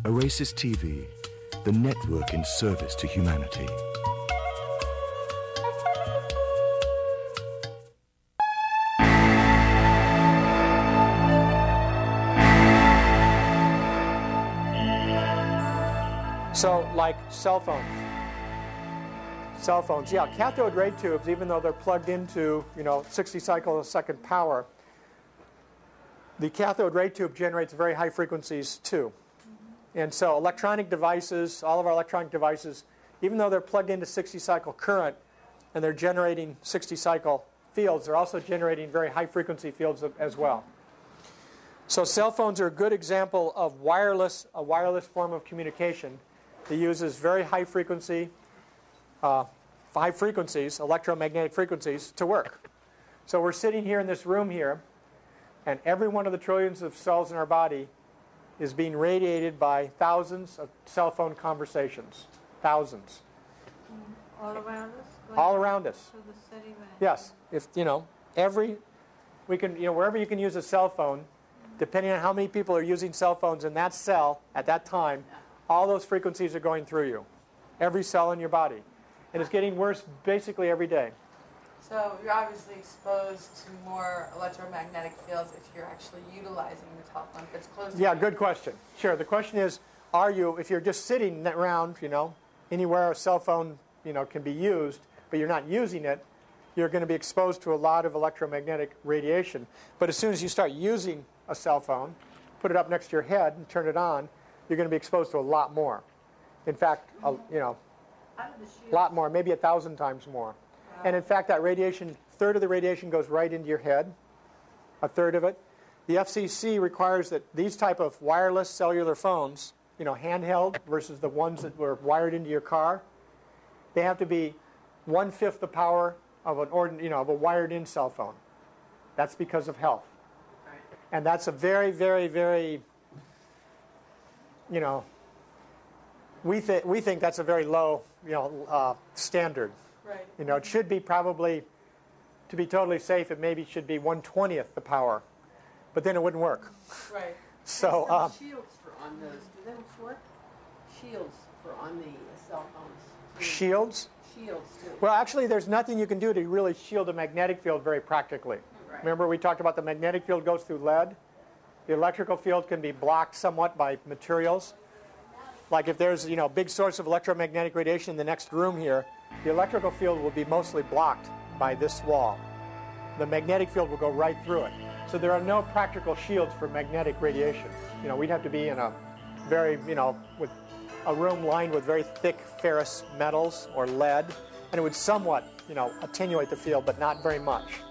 Oasis TV, the network in service to humanity. So, like cell phones. Cell phones, yeah, cathode ray tubes, even though they're plugged into, 60 cycle a second power, the cathode ray tube generates very high frequencies too. And so electronic devices, all of our electronic devices, even though they're plugged into 60 cycle current and they're generating 60 cycle fields, they're also generating very high frequency fields as well. So cell phones are a good example of a wireless form of communication that uses very high frequencies, electromagnetic frequencies, to work. So we're sitting here in this room here, and every one of the trillions of cells in our body is being radiated by thousands of cell phone conversations. Thousands. All around us? All around us. To the city van. Yes. If wherever you can use a cell phone, depending on how many people are using cell phones in that cell at that time, all those frequencies are going through you. Every cell in your body. And it's getting worse basically every day. So you're obviously exposed to more electromagnetic fields if you're actually utilizing the telephone, if it's close to you. Yeah, good question. Sure. The question is, if you're just sitting around, anywhere a cell phone, can be used, but you're not using it, you're going to be exposed to a lot of electromagnetic radiation. But as soon as you start using a cell phone, put it up next to your head and turn it on, you're going to be exposed to a lot more. In fact, a lot more, maybe 1,000 times more. And in fact, that radiation, a third of the radiation goes right into your head, a third of it. The FCC requires that these type of wireless cellular phones, handheld versus the ones that were wired into your car, they have to be 1/5 the power of of a wired-in cell phone. That's because of health. Right. And that's a very, very, very, we think that's a very low, standard. Right. It should be probably, to be totally safe, it maybe should be 1/20 the power, but then it wouldn't work. Right. So shields on those, do those work? Shields on the cell phones. Shields? Shields too. Well, actually, there's nothing you can do to really shield a magnetic field very practically. Right. Remember we talked about the magnetic field goes through lead? The electrical field can be blocked somewhat by materials. Like if there's, a big source of electromagnetic radiation in the next room here, the electrical field will be mostly blocked by this wall. The magnetic field will go right through it. So there are no practical shields for magnetic radiation. We'd have to be in a very, with a room lined with very thick ferrous metals or lead, and it would somewhat, attenuate the field, but not very much.